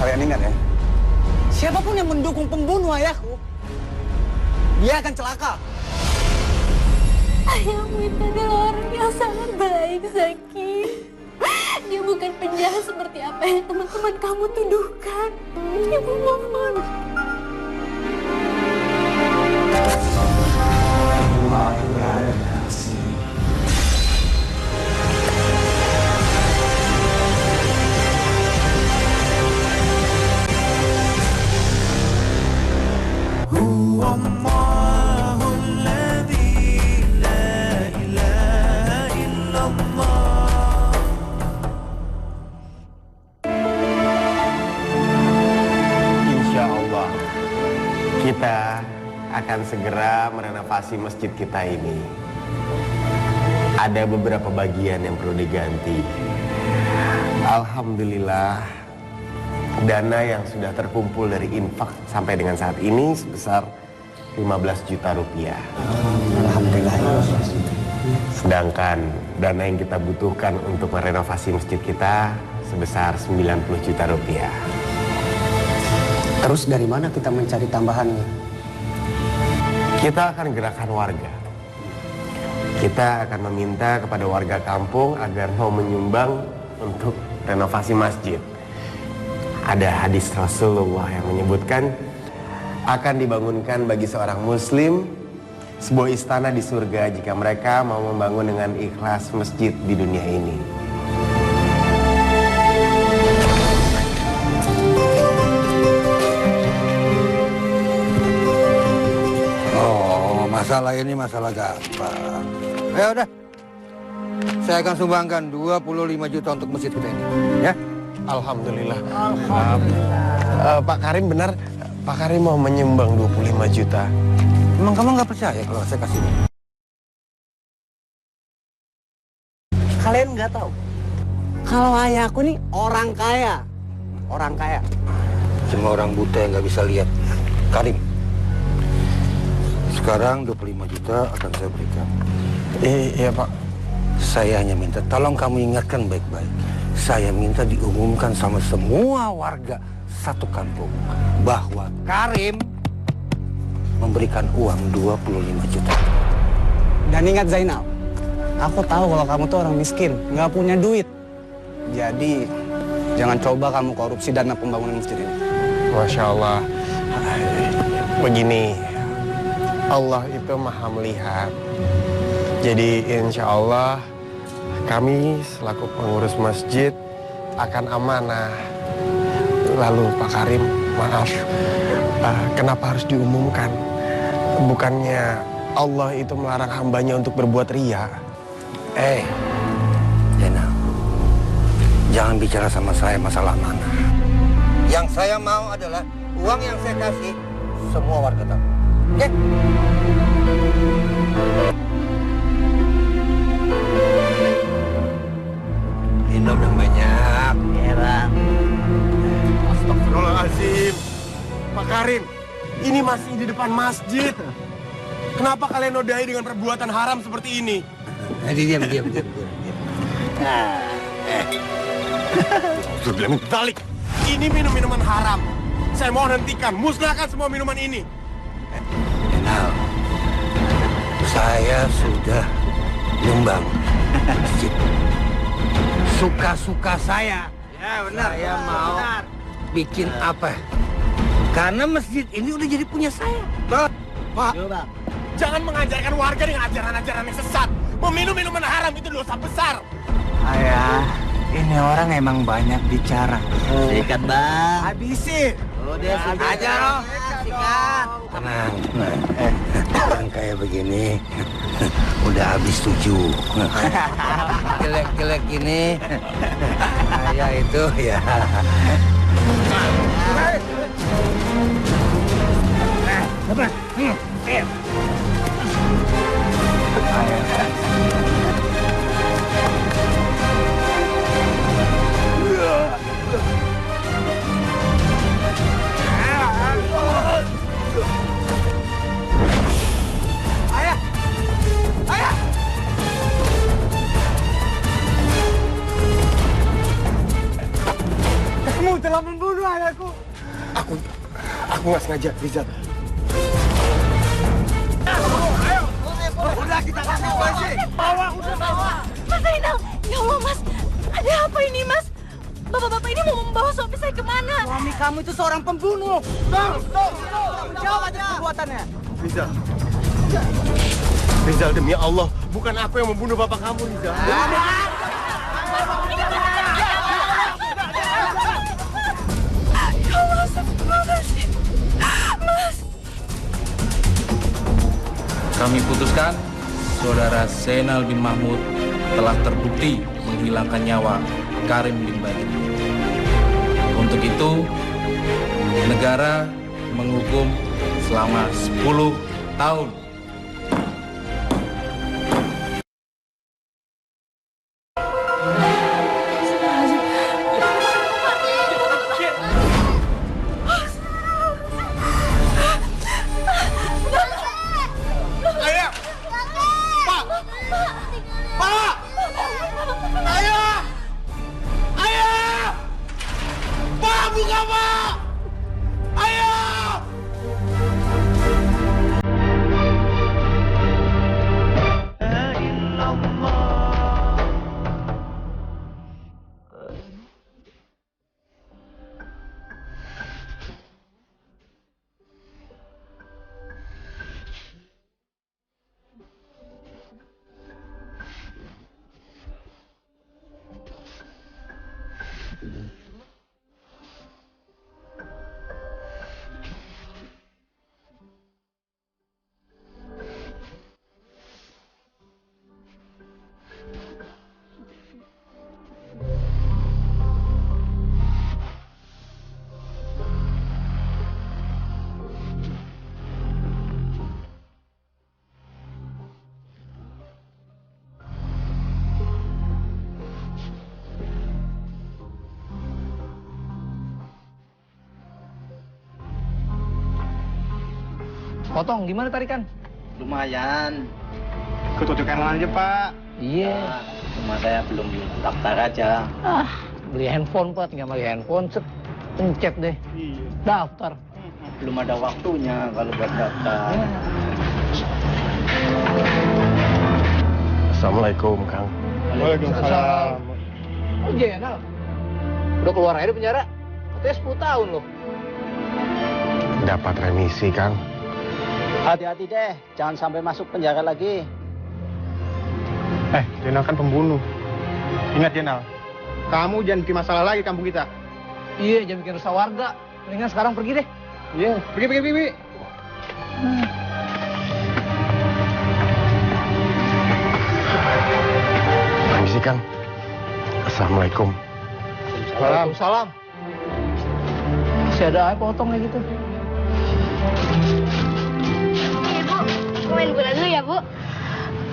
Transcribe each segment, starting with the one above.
Kalian ingat ya, siapapun yang mendukung pembunuh ayahku, dia akan celaka. Ayahmu itu adalah orang yang sangat baik, Zaki. Dia bukan penjahat seperti apa yang teman-teman kamu tuduhkan. Ibu mohon. Insya Allah kita akan segera merenovasi masjid kita ini. Ada beberapa bagian yang perlu diganti. Alhamdulillah, dana yang sudah terkumpul dari infak sampai dengan saat ini sebesar 15 juta rupiah. Alhamdulillah. Sedangkan dana yang kita butuhkan untuk merenovasi masjid kita sebesar 90 juta rupiah. Terus dari mana kita mencari tambahannya? Kita akan gerakan warga. Kita akan meminta kepada warga kampung agar mau menyumbang untuk renovasi masjid. Ada hadis Rasulullah yang menyebutkan akan dibangunkan bagi seorang muslim sebuah istana di surga jika mereka mau membangun dengan ikhlas masjid di dunia ini. Oh, masalah ini masalah gampang. Ya udah, saya akan sumbangkan 25 juta untuk masjid kita ini, ya. Alhamdulillah. Pak Karim benar, Pak Karim mau menyumbang 25 juta. Emang kamu nggak percaya kalau saya kasih ini? Kalian nggak tahu kalau ayahku nih orang kaya. Orang kaya. Cuma orang buta yang nggak bisa lihat. Karim, sekarang 25 juta akan saya berikan. Iya Pak. Saya hanya minta, tolong kamu ingatkan baik-baik. Saya minta diumumkan sama semua warga satu kampung bahwa Karim memberikan uang 25 juta. Dan ingat Zainal, aku tahu kalau kamu tuh orang miskin, nggak punya duit. Jadi jangan coba kamu korupsi dana pembangunan masjid ini. Masya Allah. Begini, Allah itu maha melihat. Jadi insya Allah kami selaku pengurus masjid akan amanah. Lalu Pak Karim, maaf, kenapa harus diumumkan? Bukannya Allah itu melarang hambanya untuk berbuat ria? Zainal, jangan bicara sama saya masalah mana. Yang saya mau adalah uang yang saya kasih semua warga tahu. Oke? Minum yang banyak. Ya bang. Astagfirullahaladzim. Pak Karim, ini masih di depan masjid. Kenapa kalian nodai dengan perbuatan haram seperti ini? Diam. Sudah bilang balik. Ini minuman haram. Saya mau hentikan, musnahkan semua minuman ini. Zainal, saya sudah nyumbang masjid. Suka-suka saya. Ya benar. Saya mau bikin apa? Karena masjid ini udah jadi punya saya. Pak, jangan mengajarkan warga dengan ajaran-ajaran yang sesat. Meminum minuman haram itu dosa besar. Ayah, ini orang emang banyak bicara. Sikat bang. Habisi. Udah Aja loh. Sikat. Tenang. Orang kayak begini udah habis 7. Jelek-jelek gini. Saya itu ya. Kamu Aku nggak sengaja, Rizal. Udah kita kasih polisi. Bawa. Mas Zainal, ya Allah Mas, ada apa ini Mas? Bapak-bapak ini mau membawa suami saya kemana? Suami kamu itu seorang pembunuh. Jawab atas perbuatannya. Rizal, demi Allah, bukan aku yang membunuh bapak kamu, Rizal. Kami putuskan, Saudara Zainal bin Mahmud telah terbukti menghilangkan nyawa Karim bin Baik. Untuk itu, negara menghukum selama 10 tahun. Potong, gimana tarikan? Lumayan. Ketutukan aja, Pak. Iya. Cuma saya belum daftar aja. Beli handphone, Pak. Tinggal beli handphone, pencet deh. Iya. Daftar. Belum ada waktunya kalau buat daftar. Assalamualaikum, Kang. Waalaikumsalam. Oh, Zainal. Udah keluar aja dari penjara. Katanya 10 tahun loh. Dapat remisi, Kang. Hati-hati deh, jangan sampai masuk penjara lagi. Jenal kan pembunuh. Ingat, Jenal. Kamu jangan bikin masalah lagi di kampung kita. Iya, jangan bikin resah warga. Mendingan sekarang pergi deh. Iya, pergi. Permisi, Kang. Assalamualaikum. Waalaikumsalam. Masih ada aja potong kayak gitu. Ibu, main bola dulu ya, Bu.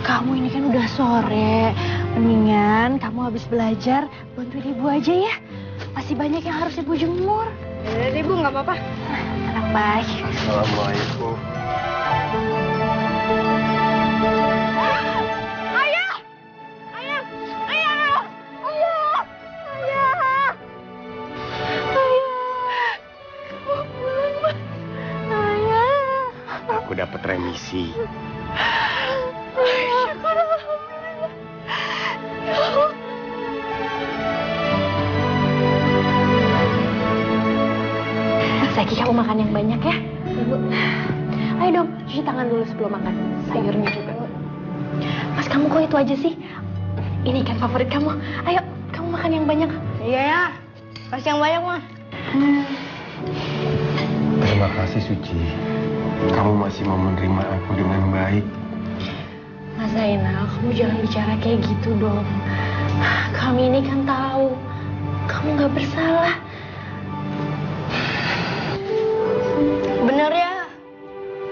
Kamu ini kan udah sore. Mendingan kamu habis belajar, bantuin Ibu aja ya. Masih banyak yang harus Ibu jemur. Ya, Ibu, nggak apa-apa. Anak baik. Assalamualaikum. Ayah! Ayah! Ayah! Ayah! Ayah! Ayah! Mau pulang, Mas. Ayah! Aku dapat remisi. Syukur, alhamdulillah. Ya Allah. Zaki, kamu makan yang banyak ya. Ibu. Ayo dong, cuci tangan dulu sebelum makan. Sayurnya juga. Mas, kamu kok itu aja sih? Ini kan favorit kamu. Ayo, kamu makan yang banyak. Iya ya, kasih yang banyak, Mas. Terima kasih, Suci. Kamu masih mau menerima aku dengan baik. Mas Zainal, kamu jangan bicara kayak gitu dong. Kami ini kan tahu kamu nggak bersalah. Bener ya,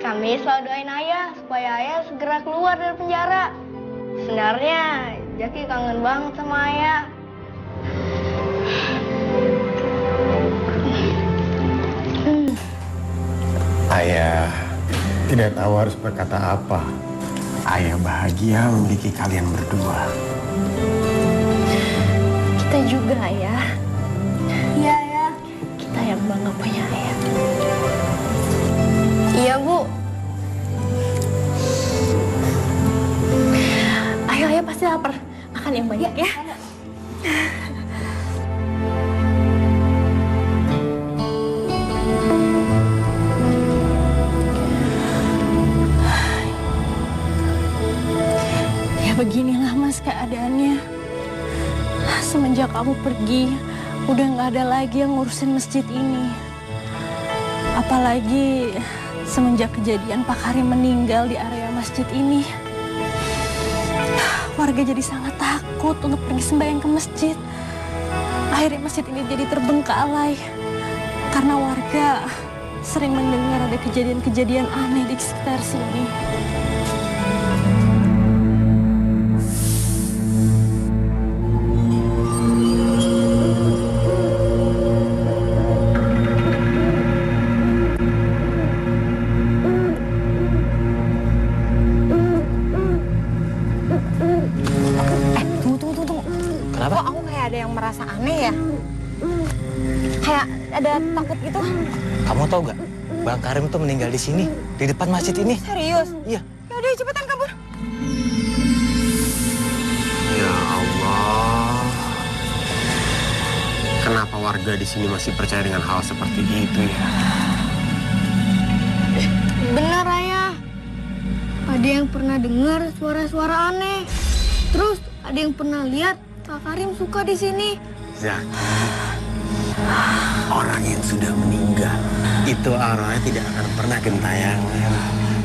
kami selalu doain ayah supaya ayah segera keluar dari penjara. Sebenarnya Jaki kangen banget sama ayah. Ayah tidak tahu harus berkata apa. Ayah bahagia memiliki kalian berdua. Kita juga ya. Iya ya. Kita yang bangga nggak punya ayah. Iya, Bu. Ayo pasti lapar. Makan yang banyak ya. Ya beginilah Mas keadaannya. Semenjak kamu pergi, udah nggak ada lagi yang ngurusin masjid ini. Apalagi semenjak kejadian Pak Karim meninggal di area masjid ini. Warga jadi sangat takut untuk pergi sembahyang ke masjid. Akhirnya masjid ini jadi terbengkalai. Karena warga sering mendengar ada kejadian-kejadian aneh di sekitar sini. Tunggu. Kenapa? Kok aku kayak ada yang merasa aneh ya? Kayak ada takut gitu. Kamu tahu gak? Bang Karim tuh meninggal di sini, di depan masjid ini. Serius? Iya. Ya udah cepetan kabur. Ya Allah. Kenapa warga di sini masih percaya dengan hal seperti itu ya? Benar, Ayah. Ada yang pernah dengar suara-suara aneh. Terus ada yang pernah lihat Pak Karim suka di sini. Zaki, orang yang sudah meninggal itu arwahnya tidak akan pernah gentayangan.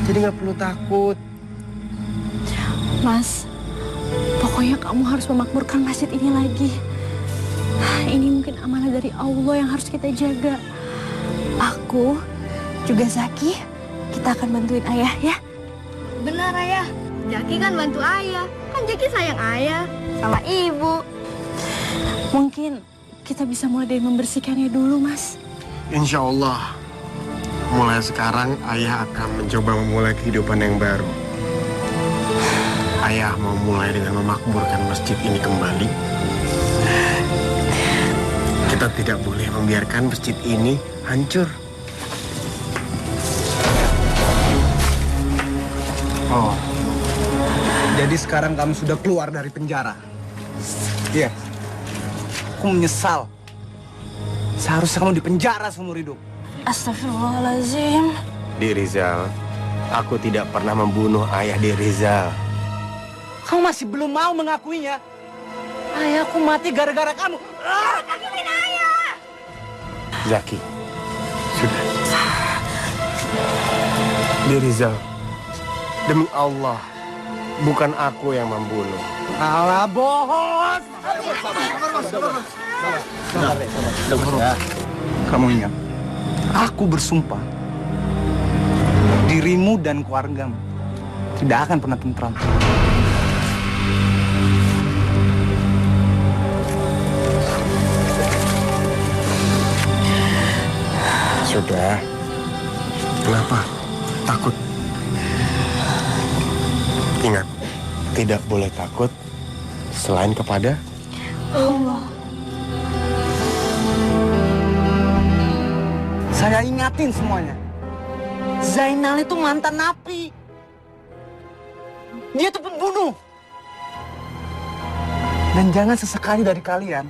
Jadi nggak perlu takut. Mas, pokoknya kamu harus memakmurkan masjid ini lagi. Ini mungkin amanah dari Allah yang harus kita jaga. Aku, juga Zaki, kita akan bantuin ayah ya. Benar, Ayah. Jaki kan bantu Ayah. Kan Jaki sayang Ayah sama Ibu. Mungkin kita bisa mulai dari membersihkannya dulu, Mas. Insya Allah, mulai sekarang ayah akan mencoba memulai kehidupan yang baru. Ayah mau mulai dengan memakmurkan masjid ini kembali. Kita tidak boleh membiarkan masjid ini hancur. Oh, jadi sekarang kamu sudah keluar dari penjara. Iya. Aku menyesal. Seharusnya kamu di penjara seumur hidup. Astagfirullahaladzim. Di Rizal, aku tidak pernah membunuh ayah di Rizal. Kamu masih belum mau mengakuinya. Ayahku mati gara-gara kamu. Akuin Ayah. Zaki, sudah. Di Rizal, demi Allah, bukan aku yang membunuh. Alah, bohong. Kamu ingat, aku bersumpah, dirimu dan keluargamu tidak akan pernah tentram. Sudah. Kenapa? Takut? Ingat, tidak boleh takut selain kepada Allah. Saya ingatin semuanya. Zainal itu mantan napi. Dia tuh pembunuh. Dan jangan sesekali dari kalian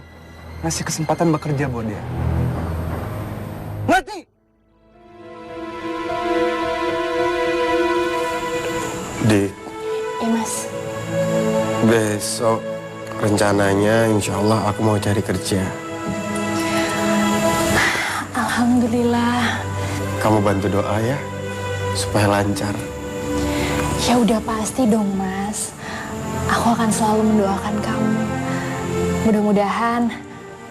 ngasih kesempatan bekerja buat dia. Ngerti? Di Iya, Mas. besok rencananya insya Allah aku mau cari kerja. Alhamdulillah. Kamu bantu doa ya, supaya lancar. Ya udah pasti dong, Mas. Aku akan selalu mendoakan kamu. Mudah-mudahan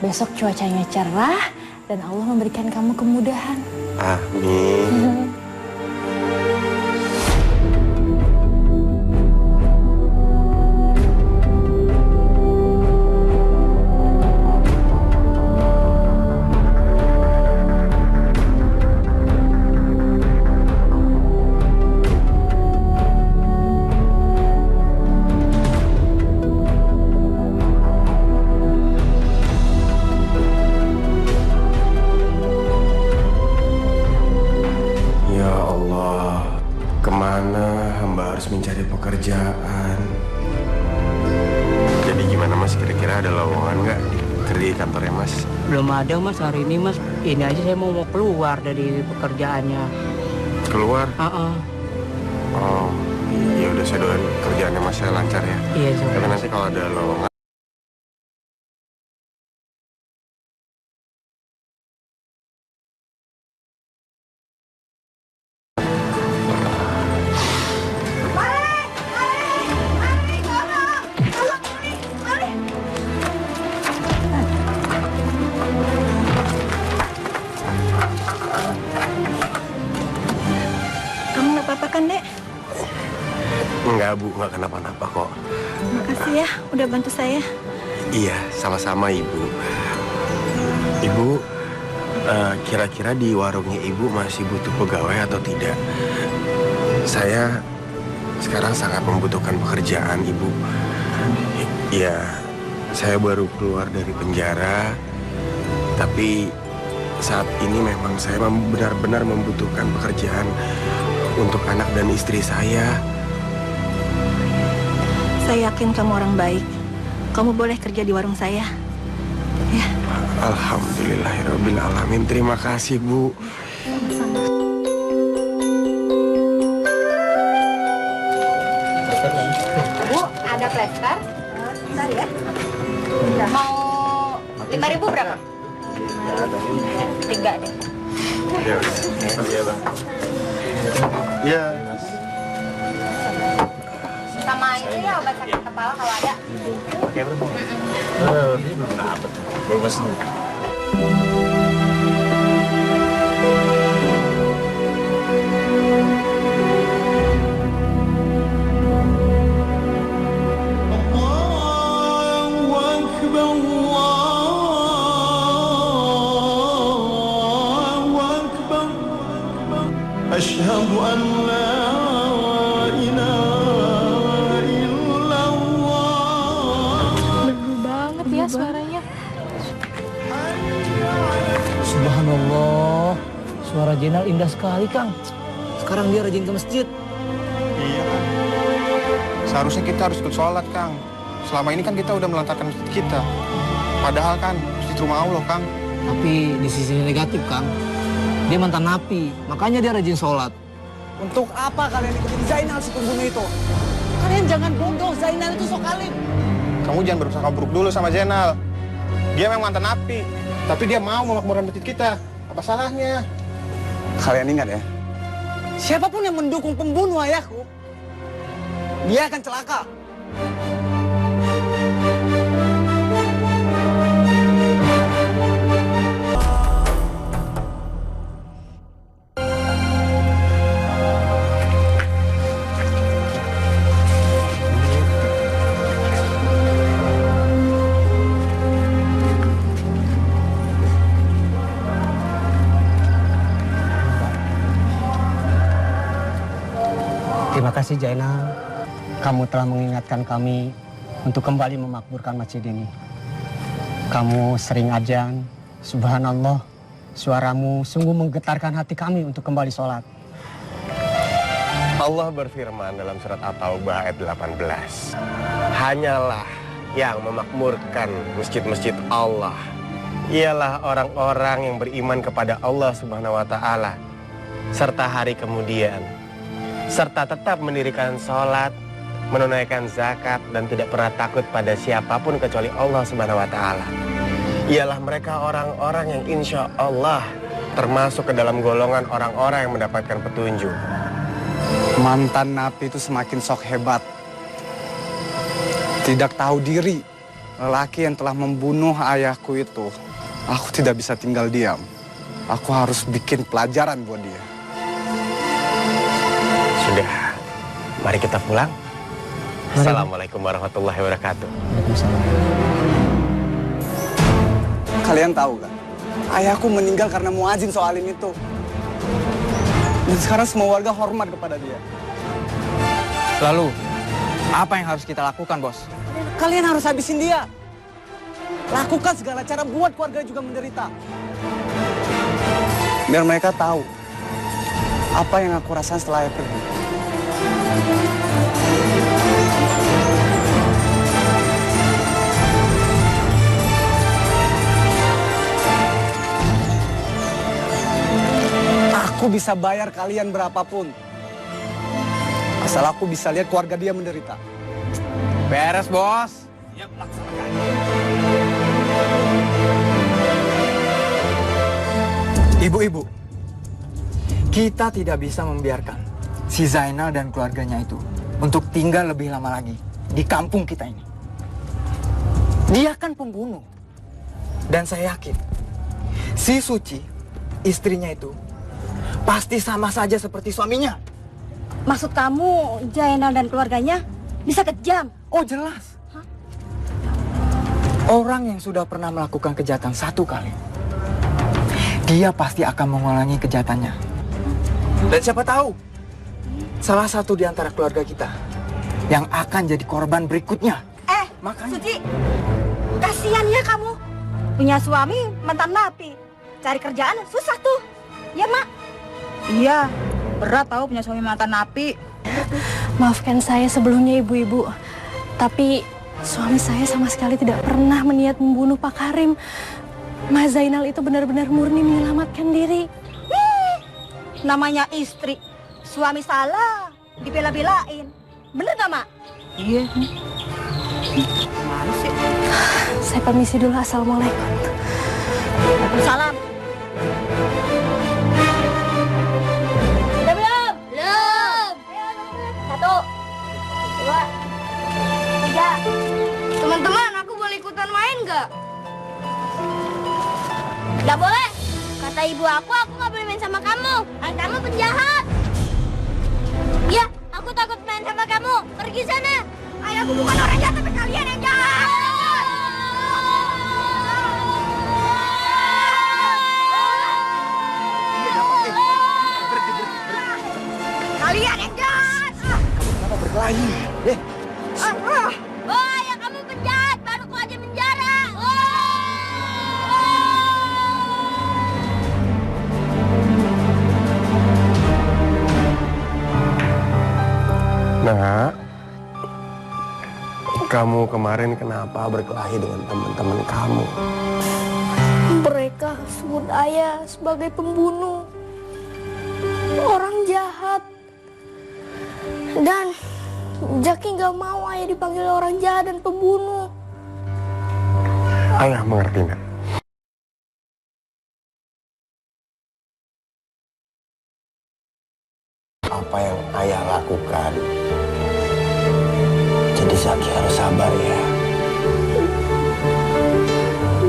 besok cuacanya cerah dan Allah memberikan kamu kemudahan. Amin. harus mencari pekerjaan. Jadi gimana Mas, kira-kira ada lowongan nggak di kantornya Mas? Belum ada Mas hari ini Mas. Ini aja saya mau keluar dari pekerjaannya. Keluar? Oh, ya udah saya doain kerjaannya Mas saya lancar ya. Iya, tapi nanti kalau ada lowongan. Kamu nggak apa-apa kan, Dek? Enggak Bu, nggak kenapa-napa kok. Makasih ya, udah bantu saya. Iya, sama-sama Ibu. Ibu, kira-kira di warungnya Ibu masih butuh pegawai atau tidak? Saya sekarang sangat membutuhkan pekerjaan Ibu. Iya, saya baru keluar dari penjara, tapi saat ini memang saya benar-benar membutuhkan pekerjaan untuk anak dan istri saya. Saya yakin kamu orang baik. Kamu boleh kerja di warung saya. Ya. Alhamdulillahirabbil alamin. Terima kasih, Bu. Bu, ada plaster. Bentar ya. Mau 5.000 berapa? 3 deh. Ya, makasih ya, Bang. Ya. Sama itu ya obat sakit kepala kalau ada. Oke, Bang. Ini belum dapat. Belum pesen. أشهد أن لا إله إلا الله. Merdu banget ya suaranya. Subhanallah, suara Jenal indah sekali, Kang. Sekarang dia rajin ke masjid. Iya, Kang. Seharusnya kita harus ikut sholat, Kang. Selama ini kan kita udah melantarkan masjid kita. Padahal kan masjid rumah Allah, Kang. Tapi di sisi negatif, Kang, dia mantan napi, makanya dia rajin sholat. Untuk apa kalian ikutin Zainal si pembunuh itu? Kalian jangan bodoh, Zainal itu sok alim. Kamu jangan berusaha buruk dulu sama Zainal. Dia memang mantan napi, tapi dia mau memakmurkan masjid kita. Apa salahnya? Kalian ingat ya, siapapun yang mendukung pembunuh ayahku, dia akan celaka. Terima kasih Zainal. Kamu telah mengingatkan kami untuk kembali memakmurkan masjid ini. Kamu sering azan, subhanallah, suaramu sungguh menggetarkan hati kami untuk kembali sholat. Allah berfirman dalam surat At-Taubah ayat 18. Hanyalah yang memakmurkan masjid-masjid Allah ialah orang-orang yang beriman kepada Allah Subhanahu wa taala serta hari kemudian, serta tetap mendirikan sholat, menunaikan zakat, dan tidak pernah takut pada siapapun kecuali Allah Subhanahu wa taala. Ialah mereka orang-orang yang insya Allah termasuk ke dalam golongan orang-orang yang mendapatkan petunjuk. Mantan napi itu semakin sok hebat. Tidak tahu diri, lelaki yang telah membunuh ayahku itu. Aku tidak bisa tinggal diam. Aku harus bikin pelajaran buat dia. Sudah, mari kita pulang. Assalamualaikum warahmatullahi wabarakatuh. Kalian tahu kan, ayahku meninggal karena muazin soalin itu. Dan sekarang semua warga hormat kepada dia. Lalu, apa yang harus kita lakukan, Bos? Kalian harus habisin dia. Lakukan segala cara buat keluarga juga menderita. Biar mereka tahu apa yang aku rasakan setelah ayah pergi. Aku bisa bayar kalian berapapun. Asal aku bisa lihat keluarga dia menderita. Beres, Bos. Siap, laksanakan. Ibu-ibu, kita tidak bisa membiarkan si Zainal dan keluarganya itu untuk tinggal lebih lama lagi di kampung kita ini. Dia kan pembunuh. Dan saya yakin, si Suci, istrinya itu, pasti sama saja seperti suaminya. Maksud kamu, Zainal dan keluarganya bisa kejam? Oh jelas. Orang yang sudah pernah melakukan kejahatan satu kali, dia pasti akan mengulangi kejahatannya. Dan siapa tahu, salah satu di antara keluarga kita yang akan jadi korban berikutnya. Makanya. Suci, kasihan ya kamu. Punya suami mantan napi. Cari kerjaan susah tuh. Ya, Mak? Iya, berat tahu punya suami mantan napi. Maafkan saya sebelumnya ibu-ibu, tapi suami saya sama sekali tidak pernah berniat membunuh Pak Karim. Mas Zainal itu benar-benar murni menyelamatkan diri. Namanya istri, suami salah, dibela-belain. Bener gak, Mak? Iya. Mana sih? Saya permisi dulu, assalamualaikum. Waalaikumsalam. Udah belum? Belum. Satu, dua, tiga. Teman-teman, aku boleh ikutan main nggak? Nggak boleh. Kata ibu aku nggak boleh main sama kamu. Kamu penjahat. Ya, aku takut main sama kamu. Pergi sana. Ayahku bukan orang jahat, tapi kalian yang jahat. Kalian yang jahat. Kenapa berkelahi? Oh, ayah kamu penjahat. Baru kau aja penjara. Nah, kamu kemarin kenapa berkelahi dengan teman-teman kamu? Mereka sebut ayah sebagai pembunuh, orang jahat. Dan Jaki nggak mau ayah dipanggil orang jahat dan pembunuh. Ayah mengerti, Nak. Apa yang ayah lakukan, jadi Zaki harus sabar ya.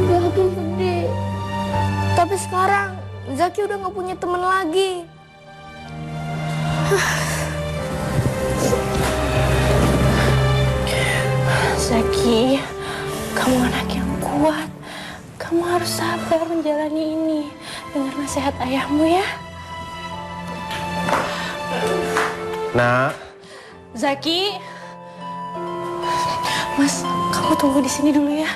Jaki sedih. Tapi sekarang Zaki udah nggak punya teman lagi. Zaki, kamu anak yang kuat. Kamu harus sabar menjalani ini. Dengar nasihat ayahmu ya. Nak. Zaki. Mas, kamu tunggu di sini dulu ya.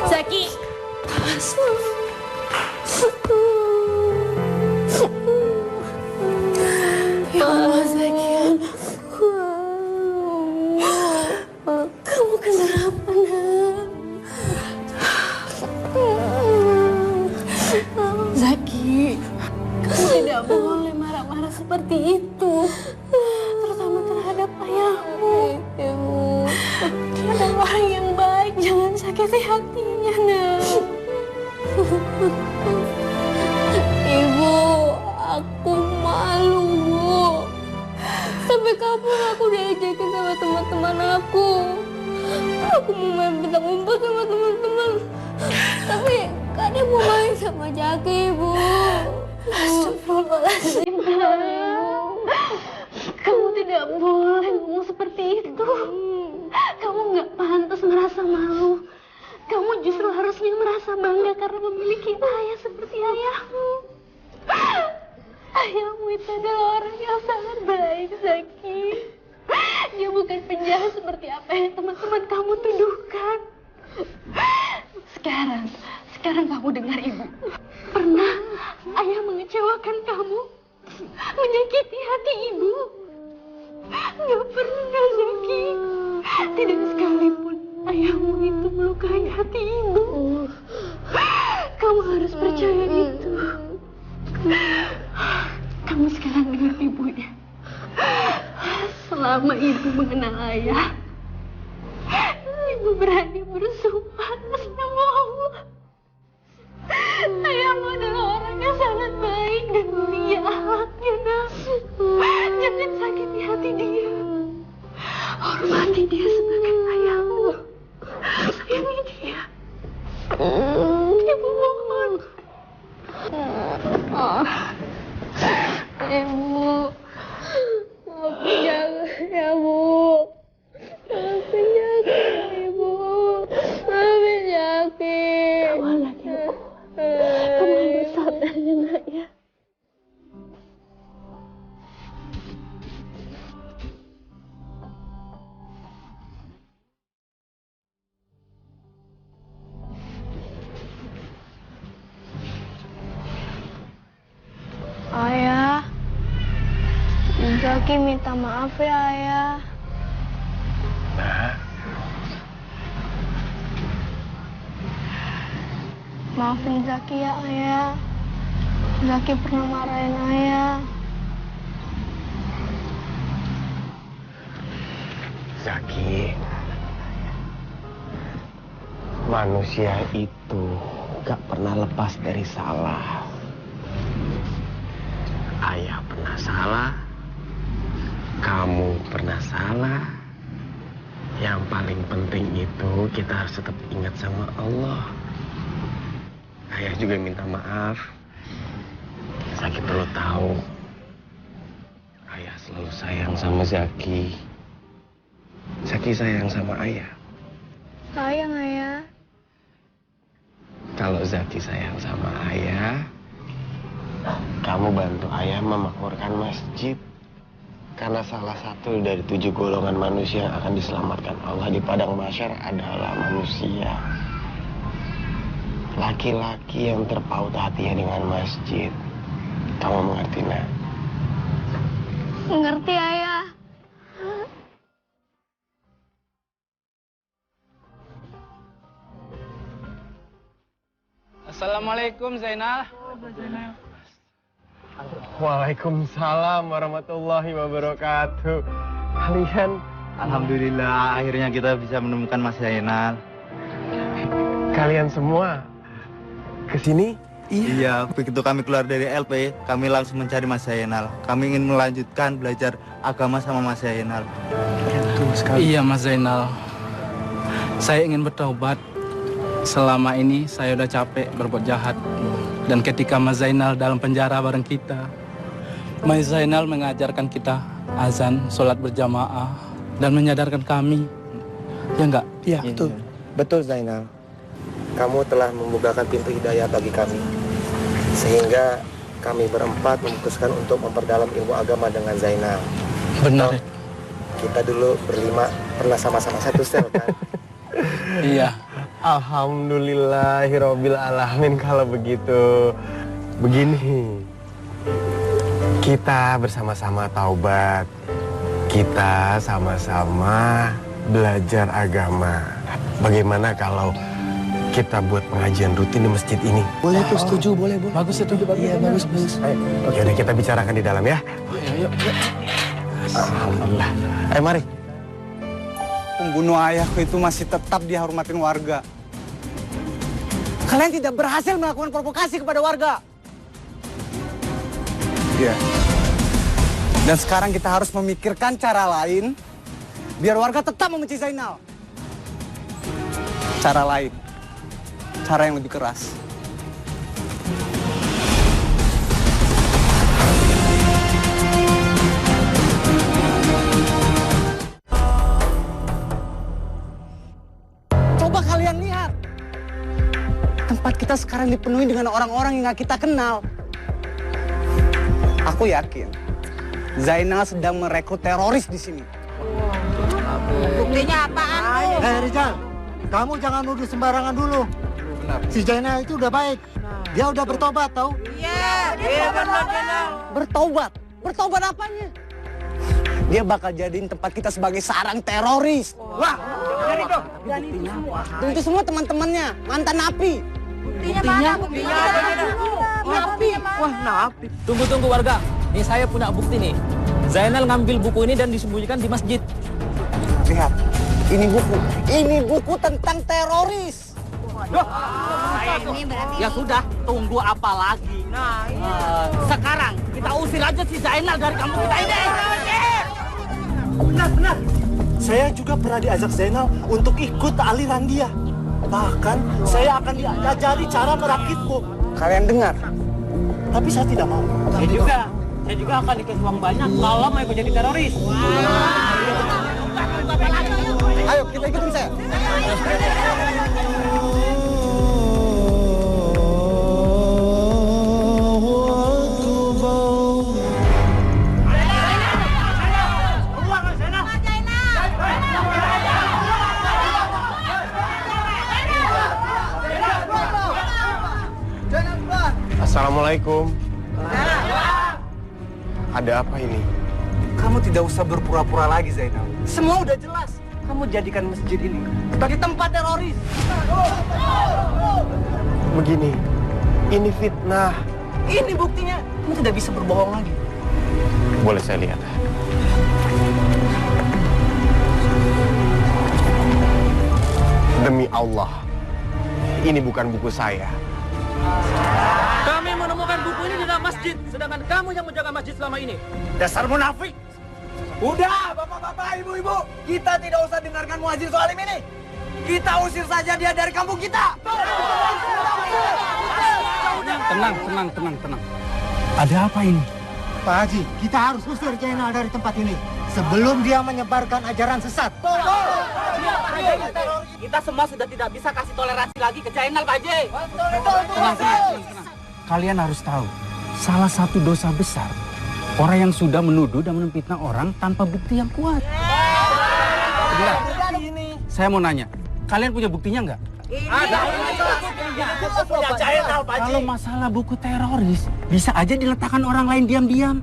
Zaki. Mas. Ya Allah, Zaki. Kamu kenapa, Nak? Zaki, kamu tidak boleh marah-marah seperti itu. Terutama terhadap ayahmu. Dia adalah orang yang baik, jangan sakiti hatinya, Nak. Ibu, aku malu, Bu. Sampai kapan aku diajakin sama teman-teman aku? Aku mau main petak umpet sama teman-teman. Tapi kan dia mau main sama Jaki, Bu. Astagfirullahaladzim, kamu tidak boleh ngomong seperti itu. Kamu nggak pantas merasa malu. Kamu justru harusnya merasa bangga karena memiliki ayah seperti ayahmu. Ayahmu itu adalah orang yang sangat baik, Zaki. Dia bukan penjahat seperti apa yang teman-teman kamu tuduhkan. Sekarang kamu dengar ibu. ayah mengecewakan kamu, menyakiti hati ibu. Nggak pernah, Zaki. Tidak sekalipun ayahmu itu melukai hati ibu. Kamu harus percaya itu. Kamu sekarang dengar ibunya. Selama ibu mengenal ayah, ibu berani bersumpah atas nama Allah. Ayahmu adalah orang yang sangat baik dan mulia akhlaknya, Nak. Jangan sakiti hati dia. Hormati dia sebagai ayahmu. Sayangi dia. Ibu mohon. Ibu, aku jangan ya, Bu. Aku jangan, Ibu. Aku yakin. Kamu lagi, Bu. Kamu harus sabar ya, Nak, ya. Ayah, Zaki minta maaf ya, Ayah. Nah, Maafin Zaki ya, Ayah. Zaki pernah marahin Ayah. Zaki, manusia itu gak pernah lepas dari salah. Ayah pernah salah, kamu pernah salah. Yang paling penting itu kita harus tetap ingat sama Allah. Ayah juga minta maaf. Zaki perlu tahu, ayah selalu sayang sama Zaki. Zaki sayang sama ayah. Sayang, Ayah. Kalau Zaki sayang sama ayah, kamu bantu ayah memakmurkan masjid. Karena salah satu dari 7 golongan manusia yang akan diselamatkan Allah di padang mahsyar adalah manusia. Laki-laki yang terpaut hatinya dengan masjid. Kamu mengerti, Nak? Mengerti, Ayah. Assalamualaikum, Zainal. Waalaikumsalam warahmatullahi wabarakatuh. Kalian, Alhamdulillah akhirnya kita bisa menemukan Mas Zainal. kalian semua kesini? Iya, begitu kami keluar dari LP, kami langsung mencari Mas Zainal. Kami ingin melanjutkan belajar agama sama Mas Zainal. Iya, Mas Zainal. Saya ingin bertaubat. Selama ini saya udah capek berbuat jahat. Dan ketika Mas Zainal dalam penjara bareng kita, Mas Zainal mengajarkan kita azan, sholat berjamaah, dan menyadarkan kami. Ya enggak? Iya, betul. Betul, Zainal. Kamu telah membukakan pintu hidayah bagi kami. Sehingga kami berempat memutuskan untuk memperdalam ilmu agama dengan Zainal. Benar. Kita dulu berlima pernah sama-sama satu sel, kan? Iya. Alhamdulillahirabbil alamin kalau begitu. Begini, kita bersama-sama taubat. Kita sama-sama belajar agama. Bagaimana kalau kita buat pengajian rutin di masjid ini? Boleh tuh, setuju, boleh. Bagus itu. Iya, bagus. Oke, udah kita bicarakan di dalam ya. Yuk. Alhamdulillah. Ayo mari. Pembunuh ayahku itu masih tetap dihormatin warga. Kalian tidak berhasil melakukan provokasi kepada warga. Iya. Dan sekarang kita harus memikirkan cara lain biar warga tetap membenci Zainal. Cara lain. Cara yang lebih keras. Coba kalian lihat. Tempat kita sekarang dipenuhi dengan orang-orang yang gak kita kenal. Aku yakin Zainal sedang merekrut teroris di sini. Buktinya apaan? Rizal, kamu jangan nuduh sembarangan dulu. Si Zainal itu udah baik. Dia udah bertobat tau? Iya benar Zainal. Bertobat? Bertobat apanya? Dia bakal jadiin tempat kita sebagai sarang teroris. Wah, Dari dong. Dan itu semua. dan itu semua teman-temannya, mantan napi. Buktinya? Buktinya ada Napi. Wah, napi. Tunggu warga, ini saya punya bukti nih. Zainal ngambil buku ini dan disembunyikan di masjid. Lihat, ini buku. Ini buku tentang teroris. Ya sudah, tunggu apa lagi? Nah, Sekarang kita usir aja si Zainal dari kampung kita ini. Benar. Saya juga pernah diajak Zainal untuk ikut aliran dia. Bahkan saya akan diajari cara merakit bom. Kalian dengar? Tapi saya tidak mau. Saya juga akan dikasih uang banyak kalau mau ikut jadi teroris. Ayo, kita ikutin saya. Assalamualaikum. Ada apa ini? Kamu tidak usah berpura-pura lagi, Zainal. Semua udah jelas. Kamu jadikan masjid ini sebagai tempat teroris. Begini, ini fitnah. Ini buktinya. Kamu tidak bisa berbohong lagi. Boleh saya lihat? Demi Allah, ini bukan buku saya. Kami menemukan buku ini di dalam masjid, sedangkan kamu yang menjaga masjid selama ini. Dasar munafik. Udah, bapak-bapak, ibu-ibu. Kita tidak usah dengarkan muadzin Soalim ini. Kita usir saja dia dari kampung kita. Tenang. Ada apa ini? Pak Haji, kita harus usir Zainal dari tempat ini sebelum dia menyebarkan ajaran sesat. Kita semua sudah tidak bisa kasih toleransi lagi ke Zainal, Pak Haji. Tenang. Kalian harus tahu, salah satu dosa besar orang yang sudah menuduh dan memfitnah orang tanpa bukti yang kuat. Saya mau nanya, kalian punya buktinya nggak? Ada. Punya Zainal, Pak Haji. Kalau masalah buku teroris, bisa aja diletakkan orang lain diam-diam.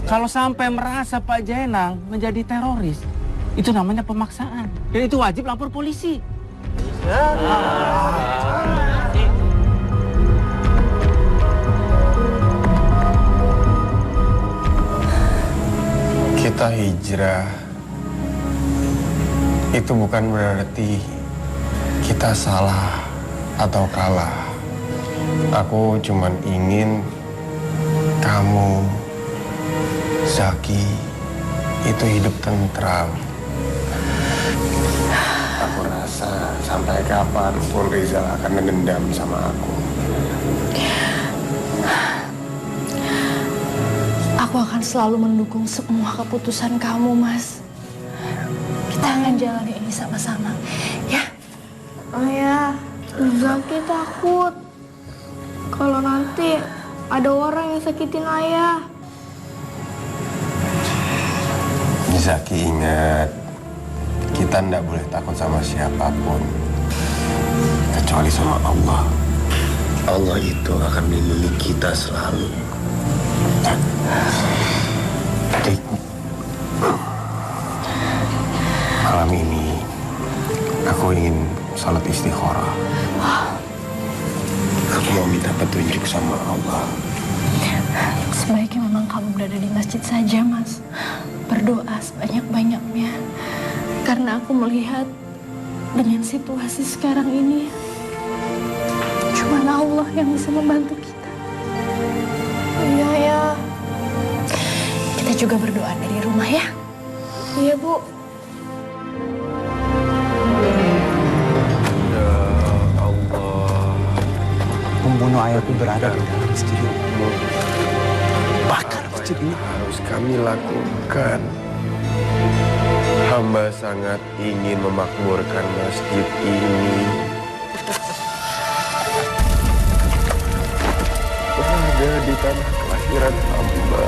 Kalau sampai merasa Pak Zainal menjadi teroris, itu namanya pemaksaan. Dan itu wajib lapor polisi. Kita hijrah itu bukan berarti kita salah atau kalah. Aku cuman ingin kamu, Zaki, itu hidup tentram. Aku rasa sampai kapanpun Rizal akan mendendam sama aku. Aku akan selalu mendukung semua keputusan kamu, Mas. Kita akan jalani ini sama-sama, ya? Ayah, Zaki takut kalau nanti ada orang yang sakitin ayah. Zaki ingat, kita tidak boleh takut sama siapapun, kecuali sama Allah. Allah itu akan melindungi kita selalu. Dik, malam ini aku ingin salat istikharah. Aku mau minta petunjuk sama Allah. Sebaiknya memang kamu berada di masjid saja, Mas. Berdoa sebanyak-banyaknya. Karena aku melihat dengan situasi sekarang ini, cuma Allah yang bisa membantu kita. Iya, ya. Kita juga berdoa dari rumah, ya? Iya, Bu. Pembunuh ayahku berada di dalam masjid ini. Bakar masjid ini. Harus kami lakukan. Hamba sangat ingin memakmurkan masjid ini. Berada di tanah kelahiran hamba.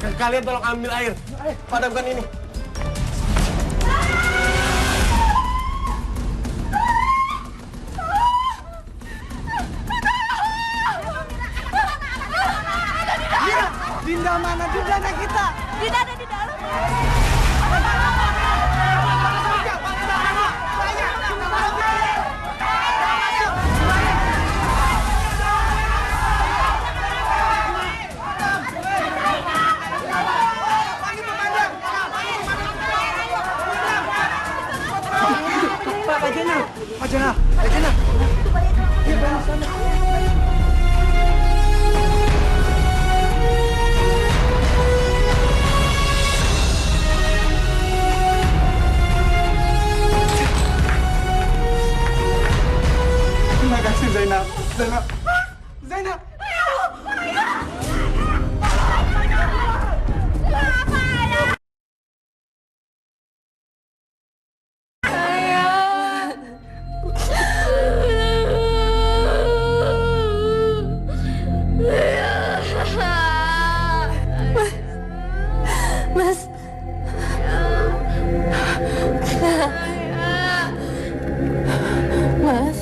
Kalian tolong ambil air. Padamkan ini. Dinda mana? Dinda anak kita. Dinda ada di dalam. Pak Jenal. Pak Jenal. Pak Jenal. Dia banyak sana. Terima kasih Zainal. Zainal. Zainal. Mas. Mas.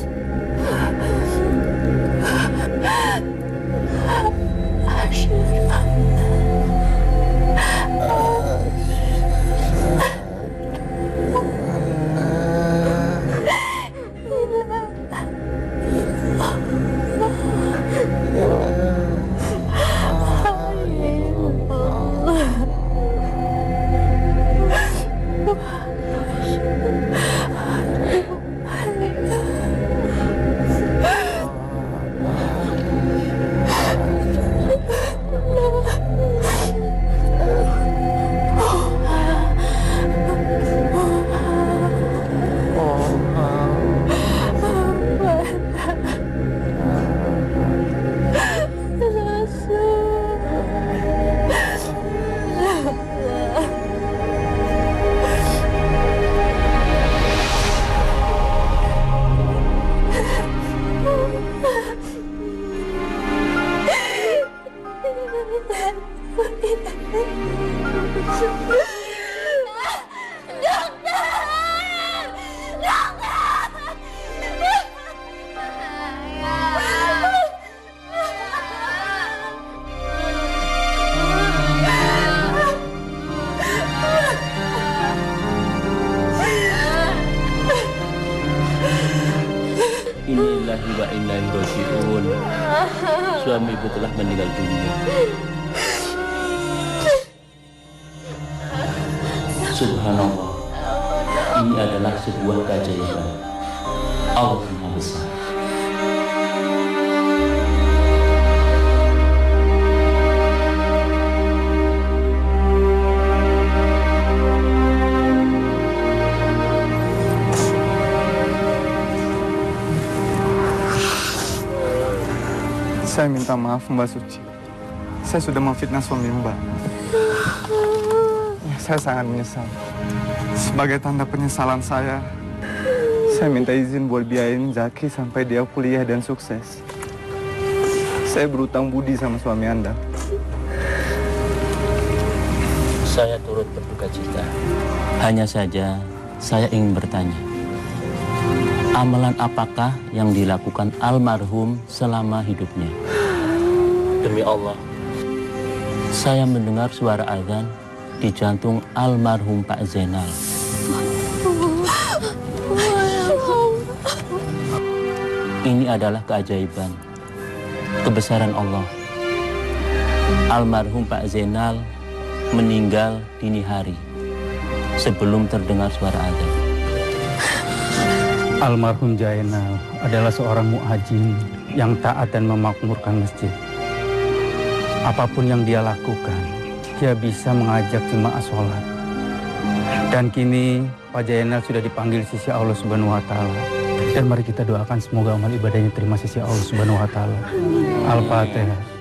Innalillahi wa inna ilaihi raji'un. Suami ibu telah meninggal dunia. Subhanallah. Ini adalah sebuah keajaiban. Allah Maha Besar. Saya minta maaf Mbak Suci. Saya sudah memfitnah suami Mbak. Saya sangat menyesal. Sebagai tanda penyesalan saya minta izin buat biayain Zaki sampai dia kuliah dan sukses. Saya berutang budi sama suami Anda. Saya turut berduka cita. Hanya saja saya ingin bertanya. Amalan apakah yang dilakukan almarhum selama hidupnya? Demi Allah, saya mendengar suara azan di jantung almarhum Pak Zainal. Ini adalah keajaiban, kebesaran Allah. Almarhum Pak Zainal meninggal dini hari sebelum terdengar suara azan. Almarhum Zainal adalah seorang muadzin yang taat dan memakmurkan masjid. Apapun yang dia lakukan, dia bisa mengajak jemaah sholat. Dan kini Pak Zainal sudah dipanggil sisi Allah Subhanahu wa Ta'ala. Dan mari kita doakan semoga amal ibadahnya terima sisi Allah Subhanahu wa Ta'ala. Al-Fatihah.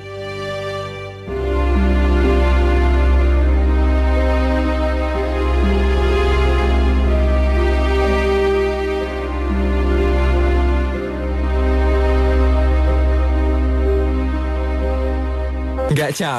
Gak capek.